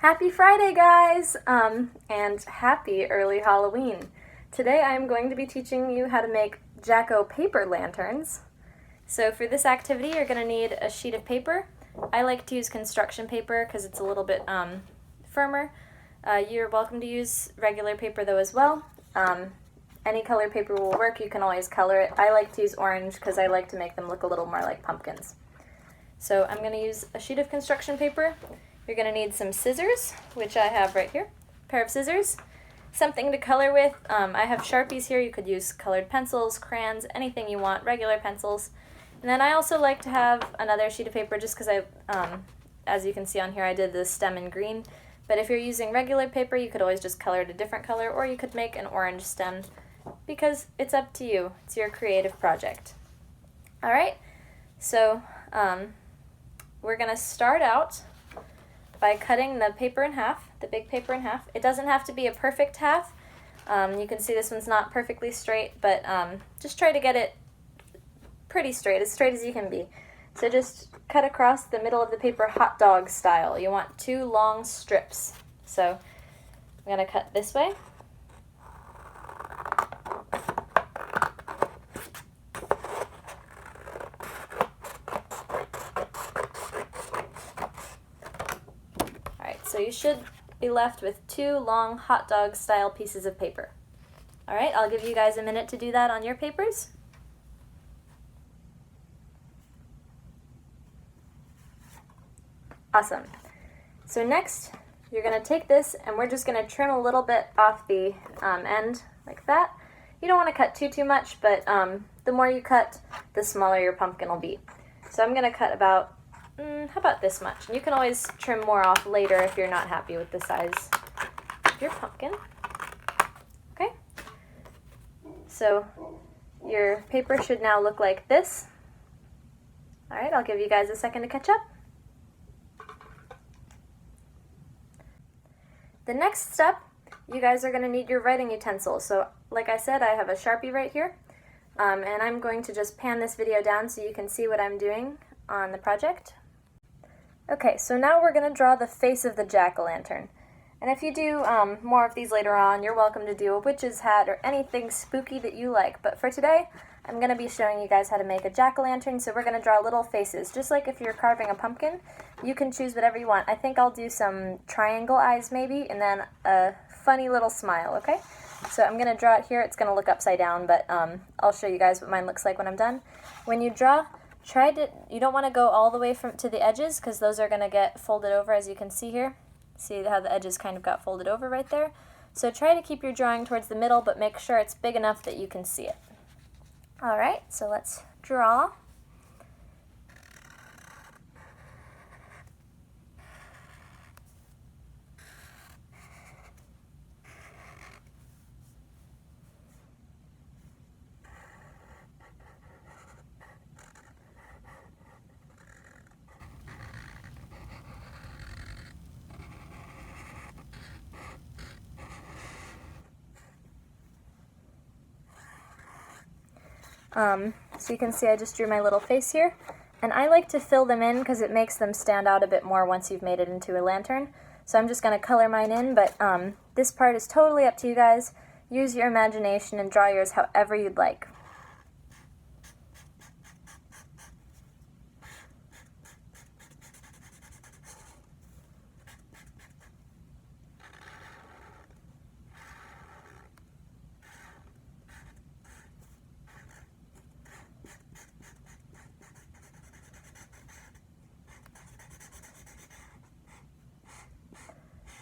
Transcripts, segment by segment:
Happy Friday, guys! And happy early Halloween. Today I'm going to be teaching you how to make Jacko paper lanterns. So for this activity, you're going to need a sheet of paper. I like to use construction paper because it's a little bit firmer. You're welcome to use regular paper though as well. Any color paper will work. You can always color it. I like to use orange because I like to make them look a little more like pumpkins. So I'm going to use a sheet of construction paper. You're going to need some scissors, which I have right here, a pair of scissors, something to color with. I have Sharpies here. You could use colored pencils, crayons, anything you want, regular pencils. And then I also like to have another sheet of paper just because as you can see on here, I did the stem in green. But if you're using regular paper, you could always just color it a different color, or you could make an orange stem because it's up to you. It's your creative project. All right, so we're going to start out by cutting the paper in half, the big paper in half. It doesn't have to be a perfect half. You can see this one's not perfectly straight, but just try to get it pretty straight as you can be. So just cut across the middle of the paper hot dog style. You want 2 long strips. So I'm going to cut this way. So you should be left with 2 long hot dog style pieces of paper. All right, I'll give you guys a minute to do that on your papers. Awesome. So next, you're going to take this and we're just going to trim a little bit off the end like that. You don't want to cut too much, but the more you cut, the smaller your pumpkin will be. So I'm going to cut about how about this much? And you can always trim more off later if you're not happy with the size of your pumpkin. Okay? So your paper should now look like this. All right, I'll give you guys a second to catch up. The next step, you guys are going to need your writing utensils. So like I said, I have a Sharpie right here. And I'm going to just pan this video down so you can see what I'm doing on the project. Okay, so now we're going to draw the face of the jack-o'-lantern. And if you do more of these later on, you're welcome to do a witch's hat or anything spooky that you like. But for today, I'm going to be showing you guys how to make a jack-o'-lantern, so we're going to draw little faces. Just like if you're carving a pumpkin, you can choose whatever you want. I think I'll do some triangle eyes maybe, and then a funny little smile, okay? So I'm going to draw it here. It's going to look upside down, but I'll show you guys what mine looks like when I'm done. When you draw, you don't want to go all the way to the edges because those are going to get folded over, as you can see here. See how the edges kind of got folded over right there? So try to keep your drawing towards the middle, but make sure it's big enough that you can see it. All right, so let's draw. So you can see I just drew my little face here, and I like to fill them in because it makes them stand out a bit more once you've made it into a lantern. So I'm just going to color mine in, but this part is totally up to you guys. Use your imagination and draw yours however you'd like.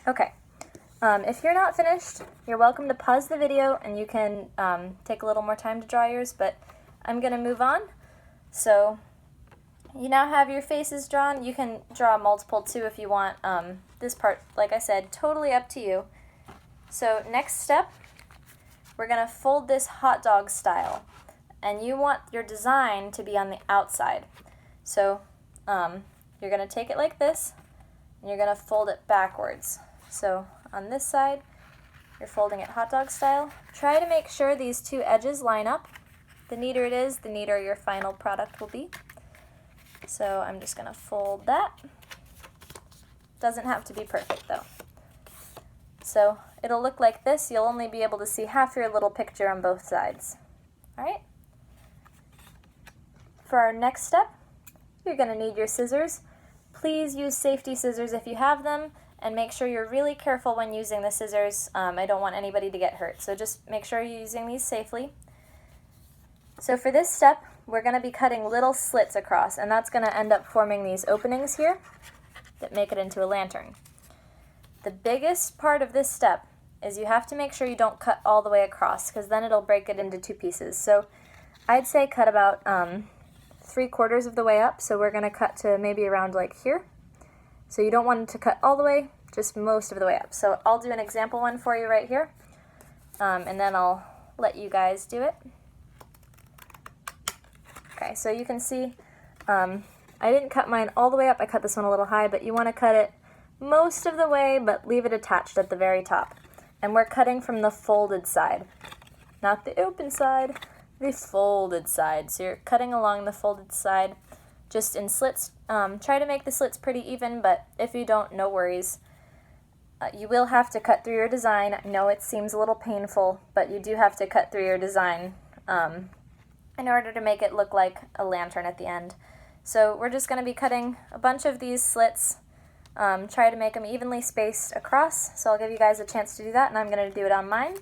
Okay, if you're not finished, you're welcome to pause the video and you can take a little more time to draw yours, but I'm going to move on. So you now have your faces drawn. You can draw multiple too if you want. This part, like I said, totally up to you. So next step, we're going to fold this hot dog style, and you want your design to be on the outside. So you're going to take it like this, and you're going to fold it backwards. So on this side, you're folding it hot dog style. Try to make sure these 2 edges line up. The neater it is, the neater your final product will be. So I'm just going to fold that. Doesn't have to be perfect though. So it'll look like this. You'll only be able to see half your little picture on both sides. All right? For our next step, you're going to need your scissors. Please use safety scissors if you have them, and make sure you're really careful when using the scissors. I don't want anybody to get hurt, so just make sure you're using these safely. So for this step, we're going to be cutting little slits across, and that's going to end up forming these openings here that make it into a lantern. The biggest part of this step is you have to make sure you don't cut all the way across, because then it'll break it into two pieces. So I'd say cut about 3/4 of the way up, so we're going to cut to maybe around like here. So you don't want it to cut all the way, just most of the way up. So I'll do an example one for you right here, and then I'll let you guys do it. Okay, so you can see I didn't cut mine all the way up, I cut this one a little high, but you want to cut it most of the way, but leave it attached at the very top. And we're cutting from the folded side, not the open side, the folded side. So you're cutting along the folded side, just in slits. Try to make the slits pretty even, but if you don't, no worries. You will have to cut through your design. I know it seems a little painful, but you do have to cut through your design in order to make it look like a lantern at the end. So we're just going to be cutting a bunch of these slits. Try to make them evenly spaced across, so I'll give you guys a chance to do that, and I'm going to do it on mine.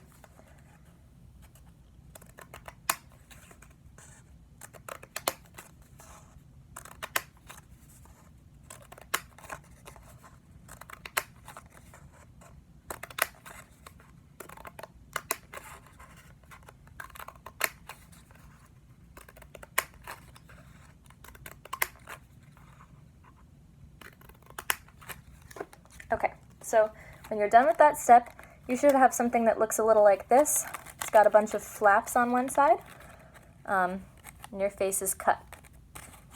Okay, so when you're done with that step, you should have something that looks a little like this. It's got a bunch of flaps on one side, and your face is cut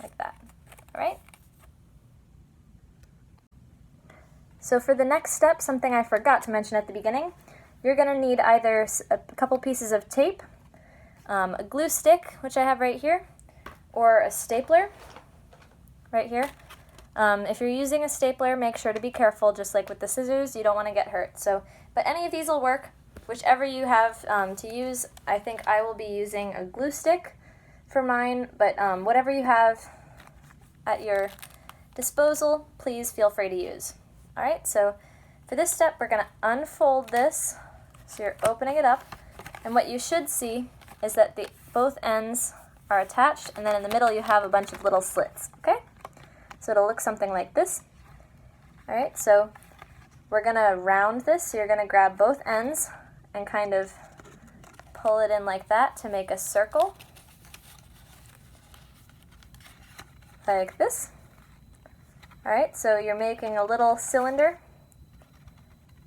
like that, all right? So for the next step, something I forgot to mention at the beginning, you're going to need either a couple pieces of tape, a glue stick, which I have right here, or a stapler right here. If you're using a stapler, make sure to be careful, just like with the scissors, you don't want to get hurt. So, but any of these will work, whichever you have to use. I think I will be using a glue stick for mine, but whatever you have at your disposal, please feel free to use. All right, so for this step, we're going to unfold this. So you're opening it up, and what you should see is that both ends are attached, and then in the middle you have a bunch of little slits, okay? So it'll look something like this. All right, so we're gonna round this. So you're gonna grab both ends and kind of pull it in like that to make a circle, like this. All right, so you're making a little cylinder.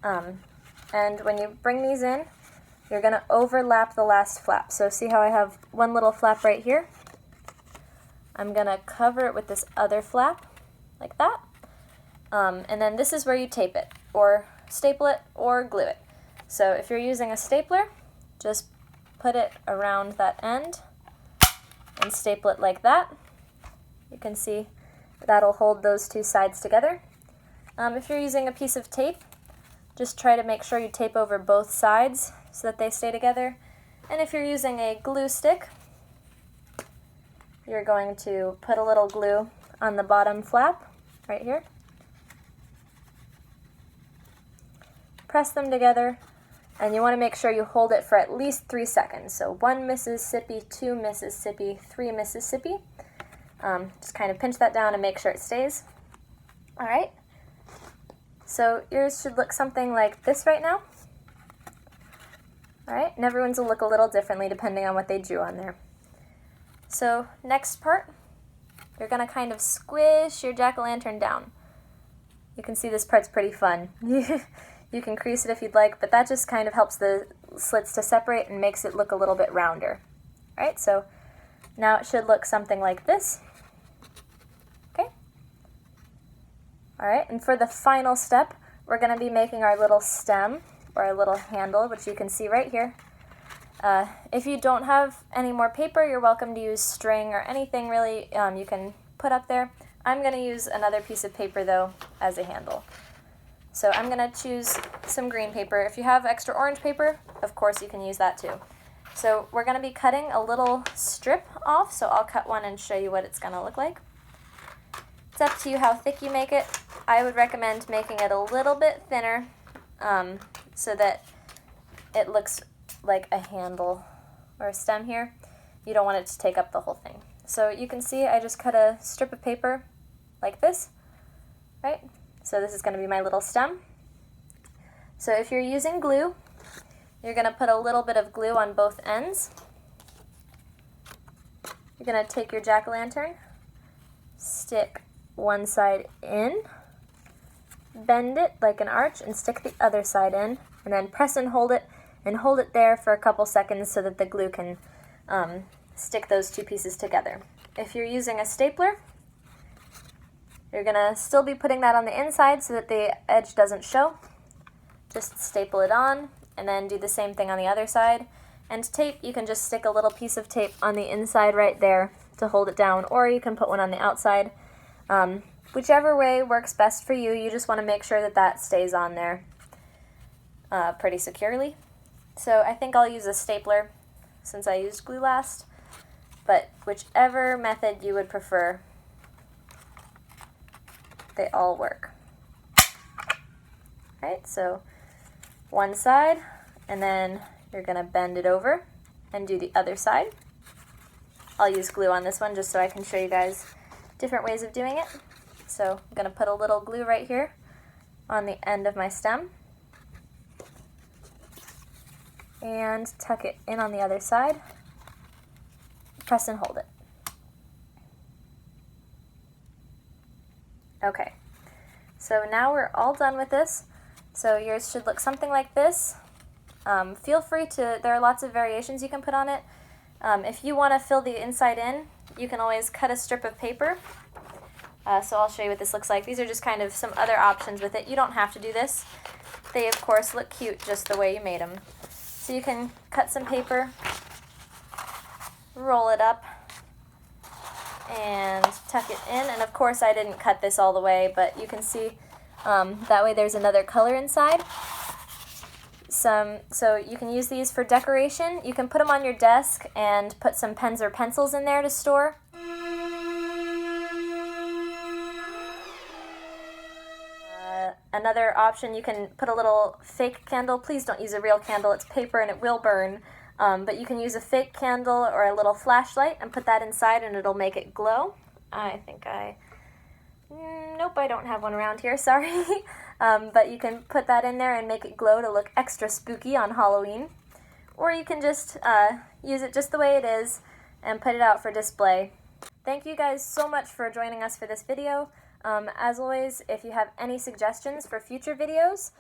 And when you bring these in, you're gonna overlap the last flap. So see how I have one little flap right here? I'm going to cover it with this other flap, like that. And then this is where you tape it, or staple it, or glue it. So if you're using a stapler, just put it around that end and staple it like that. You can see that'll hold those two sides together. If you're using a piece of tape, just try to make sure you tape over both sides so that they stay together. And if you're using a glue stick, you're going to put a little glue on the bottom flap right here. Press them together, and you want to make sure you hold it for at least 3 seconds. So 1 Mississippi, 2 Mississippi, 3 Mississippi. Just kind of pinch that down and make sure it stays. All right. So yours should look something like this right now. All right, and everyone's will look a little differently depending on what they drew on there. So next part, you're going to kind of squish your jack-o'-lantern down. You can see this part's pretty fun. You can crease it if you'd like, but that just kind of helps the slits to separate and makes it look a little bit rounder. All right, so now it should look something like this. Okay. All right, and for the final step, we're going to be making our little stem, or our little handle, which you can see right here. If you don't have any more paper, you're welcome to use string or anything really you can put up there. I'm going to use another piece of paper though as a handle. So I'm going to choose some green paper. If you have extra orange paper, of course you can use that too. So we're going to be cutting a little strip off, so I'll cut one and show you what it's going to look like. It's up to you how thick you make it. I would recommend making it a little bit thinner so that it looks like a handle or a stem here. You don't want it to take up the whole thing. So you can see I just cut a strip of paper like this, right? So this is going to be my little stem. So if you're using glue, you're going to put a little bit of glue on both ends. You're going to take your jack-o'-lantern, stick one side in, bend it like an arch, and stick the other side in, and then press and hold it there for a couple seconds so that the glue can stick those two pieces together. If you're using a stapler, you're going to still be putting that on the inside so that the edge doesn't show. Just staple it on and then do the same thing on the other side. And tape, you can just stick a little piece of tape on the inside right there to hold it down, or you can put one on the outside. Whichever way works best for you. You just want to make sure that that stays on there pretty securely. So I think I'll use a stapler since I used glue last, but whichever method you would prefer, they all work. Right, so one side, and then you're going to bend it over and do the other side. I'll use glue on this one just so I can show you guys different ways of doing it. So I'm going to put a little glue right here on the end of my stem and tuck it in on the other side. Press and hold it. Okay, so now we're all done with this. So yours should look something like this. Feel free to, there are lots of variations you can put on it. If you want to fill the inside in, you can always cut a strip of paper. So I'll show you what this looks like. These are just kind of some other options with it. You don't have to do this. They, of course, look cute just the way you made them. So you can cut some paper, roll it up, and tuck it in. And of course I didn't cut this all the way, but you can see that way there's another color inside. So you can use these for decoration. You can put them on your desk and put some pens or pencils in there to store. Another option, you can put a little fake candle. Please don't use a real candle, it's paper and it will burn. But you can use a fake candle or a little flashlight and put that inside and it'll make it glow. Nope, I don't have one around here, sorry. But you can put that in there and make it glow to look extra spooky on Halloween. Or you can just use it just the way it is and put it out for display. Thank you guys so much for joining us for this video. As always, if you have any suggestions for future videos,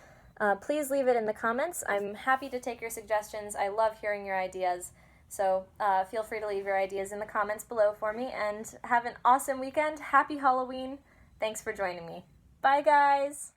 please leave it in the comments. I'm happy to take your suggestions. I love hearing your ideas. So feel free to leave your ideas in the comments below for me, and have an awesome weekend. Happy Halloween. Thanks for joining me. Bye, guys.